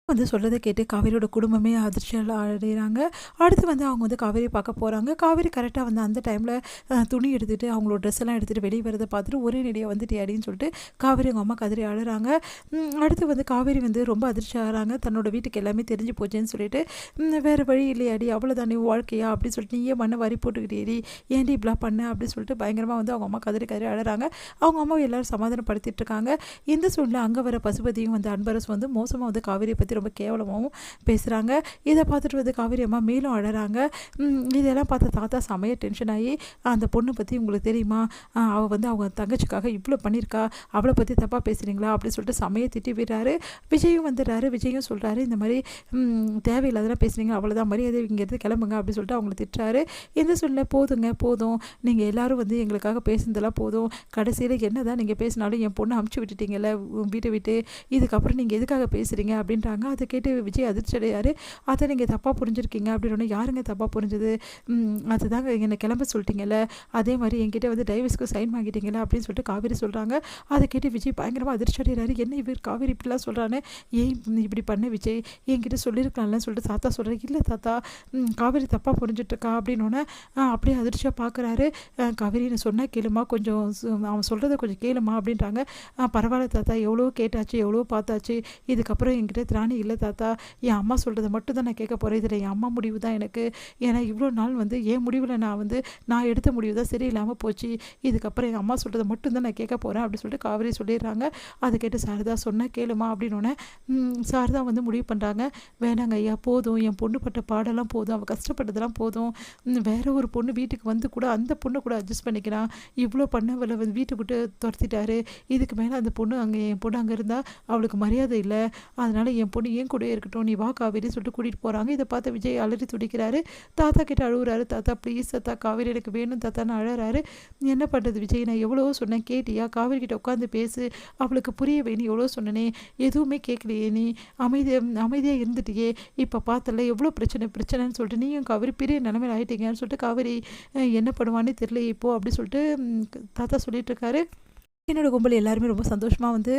வந்து சொல்றத கேட்டு காவேரியோட குடும்பமே அதிர்ச்சியால அடையிறாங்க. அடுத்து வந்து அவங்க வந்து காவேரிய பார்க்க போறாங்க. காவேரி கரெக்ட்டா வந்து அந்த டைம்ல துணி எடுத்துட்டு அவங்களோட ட்ரெஸ் எல்லாம் எடுத்துட்டு வெளிய வரத பார்த்துட்டு ஒரே நடியா வந்துட்டியாடின்னு சொல்லிட்டு காவேரி அவங்க அம்மா கதறி அழுறாங்க. அடுத்து வந்து காவேரி வந்து ரொம்ப அதிர்ச்சி ஆகுறாங்க. தன்னோட வீட்டுக்கு எல்லாமே தெரிஞ்சு போச்சேன்னு சொல்லிட்டு, வேற வழி இல்லையாடி அவ்வளோதான் நீ வாழ்க்கையா அப்படின்னு சொல்லிட்டு நீயே மண்ண வாரி போட்டுக்கிட்டியேடி ஏன்டி இப்படிலாம் பண்ண அப்படின்னு சொல்லிட்டு பயங்கரமா வந்து அவங்க அம்மா கதறி கதறி அழுறாங்க. அவங்க அம்மாவை எல்லாரும் சமாதானப்படுத்திட்டு இருக்காங்க. இந்த சூழ்நிலை அங்க வர பசுபதியும் வந்து அன்பரசும் வந்து மோசமா வந்து காவேரியை பத்தி ரொம்ப கேவலமாகவும் பேசுகிறாங்க. இதை பார்த்துட்டு வந்து காவேரி அம்மா மேலும் அழறாங்க. இதெல்லாம் பார்த்த தாத்தா செமைய டென்ஷன் ஆகி, அந்த பொண்ணை பற்றி உங்களுக்கு தெரியுமா, அவள் வந்து அவங்க தங்கச்சிக்காக இவ்வளோ பண்ணியிருக்கா, அவளை பற்றி தப்பாக பேசுகிறீங்களா அப்படின்னு சொல்லிட்டு செமைய திட்டி விடுறாரு. விஜயும் வந்துடுறாரு. விஜயும் சொல்கிறாரு, இந்த மாதிரி தேவையில்லாதெல்லாம் பேசுனீங்க அவ்வளோதான், மரியாதை இங்கேருந்து கிளம்புங்க அப்படின்னு சொல்லிட்டு அவங்கள திட்டுறாரு. இந்த சொல்ல போதுங்க போதும், நீங்கள் எல்லாரும் வந்து எங்களுக்காக பேசுனதெல்லாம் போதும், கடைசியில் என்ன தான் நீங்கள் பேசினாலும் என் பொண்ணை அமுச்சு விட்டுட்டீங்கல்ல வீட்டை விட்டு, இதுக்கப்புறம் நீங்கள் எதுக்காக பேசுகிறீங்க அப்படின்றாங்க. அதை கேட்டு விஜய் அதிர்ச்சி அடையாரு. அதை நீங்கள் தப்பாக புரிஞ்சிருக்கீங்க அப்படின்னு யாருங்க தப்பாக புரிஞ்சுது, அதுதாங்க என்னை கிளம்ப சொல்லிட்டீங்கல்ல, அதே மாதிரி என்கிட்ட வந்து டைவர்ஸ்க்கு சைன் வாங்கிட்டீங்களா அப்படின்னு சொல்லிட்டு காவேரி சொல்கிறாங்க. அதை கேட்டு விஜய் பயங்கரமாக அதிர்ச்சி அடைகிறாரு. என்ன இவர் காவேரி இப்படிலாம் சொல்கிறானே, ஏன் இப்படி பண்ண விஜய், என்கிட்ட சொல்லியிருக்கலாம்லன்னு சொல்லிட்டு தாத்தா சொல்கிறாரு. இல்லை தாத்தா, காவேரி தப்பாக புரிஞ்சிட்ருக்கா அப்படின்னோடனே அப்படியே அதிர்ச்சியாக பார்க்குறாரு. காவேரி நான் சொன்னால் கேளுமா, கொஞ்சம் அவன் சொல்கிறத கொஞ்சம் கேளுமா அப்படின்றாங்க. பரவாயில்ல தாத்தா, எவ்வளோ கேட்டாச்சு எவ்வளோ பார்த்தாச்சு, இதுக்கப்புறம் என்கிட்ட திராணி இல்லை தாத்தா, என் அம்மா சொல்கிறத மட்டும் தான் நான் கேட்க போகிறேன், இதில் என் அம்மா முடிவு தான் எனக்கு, ஏன்னா இவ்வளோ நாள் வந்து என் முடிவில் நான் எடுத்த முடிவு தான் சரியில்லாமல் போச்சு, இதுக்கப்புறம் என் அம்மா சொல்கிறத மட்டும் தான் நான் கேட்க போகிறேன் அப்படின்னு சொல்லிட்டு காவேரி சொல்லிடுறாங்க. அதை கேட்டு சாரதா சொன்னால் கேளுமா அப்படின்னோடனே சாரதா வந்து முடிவு பண்ணுறாங்க. வேணாங்க ஐயா, போதும், என் பொண்ணு பட்ட பாடெல்லாம் போதும், அவள் கஷ்டப்பட்டதெல்லாம் போதும், வேற ஒரு பொண்ணு வீட்டுக்கு வந்து கூட அந்த பொண்ணு கூட அட்ஜஸ்ட் பண்ணிக்கிறான், இவ்வளோ பண்ணவளை வந்து வீட்டை விட்டு துரத்திட்டாரு, இதுக்கு மேலே அந்த பொண்ணு அங்கே என் பொண்ணு அங்கே இருந்தால் அவளுக்கு மரியாதை இல்லை, அதனால் என் பொண்ணு ஏன் கூட இருக்கட்டும், நீ வா காவேரி சொல்லிட்டு கூட்டிகிட்டு போகிறாங்க. இதை பார்த்து விஜய் அலறி துடிக்கிறாரு. தாத்தா கிட்ட அழுகுறாரு. தாத்தா ப்ளீஸ் தாத்தா, காவேரி எனக்கு வேணும் தாத்தான்னு அழறாரு. என்ன பண்ணுறது விஜய், நான் எவ்வளோ சொன்னேன் கேட்டியா, காவேரி கிட்ட உட்காந்து பேசு, அவளுக்கு புரிய வேணும் எவ்வளோ சொன்னனே, எதுவுமே கேட்கலையே, நீ அமைதியாக இருந்துட்டியே, இப்போ பார்த்தல எவ்வளோ பிரச்சனைன்னு சொல்லிட்டு நீயும் காவேரி பெரிய நிலைமையில் ஆகிட்டீங்கன்னு சொல்லிட்டு காவேரி என்ன பண்ணுவான்னு தெரியல இப்போ அப்படி சொல்லிட்டு தாத்தா சொல்லிட்டு இருக்காரு. என்னோட கும்பல் எல்லாருமே ரொம்ப சந்தோஷமாக வந்து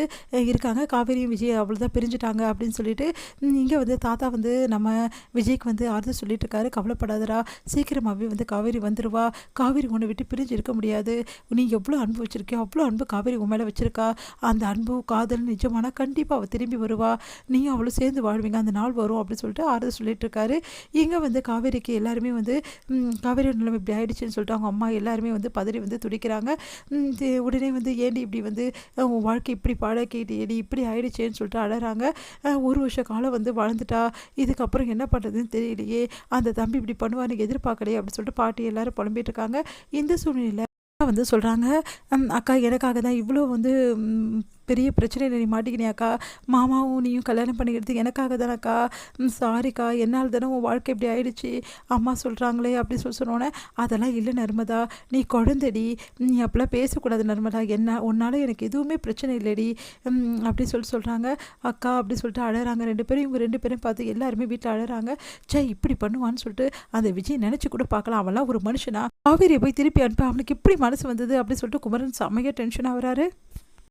இருக்காங்க. காவேரியும் விஜய் அவ்வளோதான் பிரிஞ்சுட்டாங்க அப்படின்னு சொல்லிட்டு இங்கே வந்து தாத்தா வந்து நம்ம விஜய்க்கு வந்து ஆறுதல் சொல்லிட்டு இருக்காரு. கவலைப்படாதடா, சீக்கிரமாகவே வந்து காவேரி வந்துடுவா, காவேரி உன்னை விட்டு பிரிஞ்சு இருக்க முடியாது, நீ எவ்வளோ அன்பு வச்சுருக்கியோ அவ்வளோ அன்பு காவேரி உன் மேலே வச்சுருக்கா, அந்த அன்பு காதல் நிஜமானா கண்டிப்பாக அவள் திரும்பி வருவா, நீயும் அவ்வளோ சேர்ந்து வாழ்வீங்க, அந்த நாள் வரும் அப்படின்னு சொல்லிட்டு ஆறுதல் சொல்லிட்டு இருக்காரு. இங்கே வந்து காவேரிக்கு எல்லாருமே வந்து காவேரியோட நிலைமை இப்படி ஆயிடுச்சுன்னு சொல்லிட்டு அவங்க அம்மா எல்லாருமே வந்து பதறி வந்து துடிக்கிறாங்க. உடனே வந்து இப்படி வந்து உன் வாழ்க்கை இப்படி பாழாக்கிட்டு இப்படி ஆயிடுச்சேன்னு சொல்லிட்டு அழறாங்க. ஒரு வருஷ காலம் வந்து வாழ்ந்துட்டா, இதுக்கப்புறம் என்ன பண்ணுறதுன்னு தெரியலையே, அந்த தம்பி இப்படி பண்ணுவான்னு எதிர்பார்க்கலையே அப்படின்னு சொல்லிட்டு பாட்டி எல்லாரும் புலம்பிட்டு இருக்காங்க. இந்த சூழ்நிலையில் வந்து சொல்கிறாங்க, அக்கா எனக்காக தான் இவ்வளோ வந்து பெரிய பிரச்சனையில் நீ மாட்டிக்கினியாக்கா, மாமாவும் நீயும் கல்யாணம் பண்ணிக்கிறது எனக்காக தானேக்கா, சாரிக்கா, என்னால் தானே உன் வாழ்க்கை இப்படி ஆயிடுச்சு, அம்மா சொல்கிறாங்களே அப்படி சொன்னோன்னே, அதெல்லாம் இல்லை நர்மதா, நீ குழந்தடி, நீ அப்போலாம் பேசக்கூடாது நர்மதா, உன்னால் எனக்கு எதுவுமே பிரச்சனை இல்லைடி அப்படி சொல்கிறாங்க. அக்கா அப்படி சொல்லிட்டு அழறாங்க ரெண்டு பேரும். இவங்க ரெண்டு பேரும் பார்த்து எல்லாருமே வீட்டில் அழறாங்க. இப்படி பண்ணுவான்னு சொல்லிட்டு அந்த விஜய் நினச்சி கூட பார்க்கலாம், அவெல்லாம் ஒரு மனுஷனா, காவேரியை போய் திருப்பி அனுப்ப அவனுக்கு இப்படி மனசு வந்தது அப்படின்னு சொல்லிட்டு குமரன் செம்மையாக டென்ஷன் ஆகுறாரு.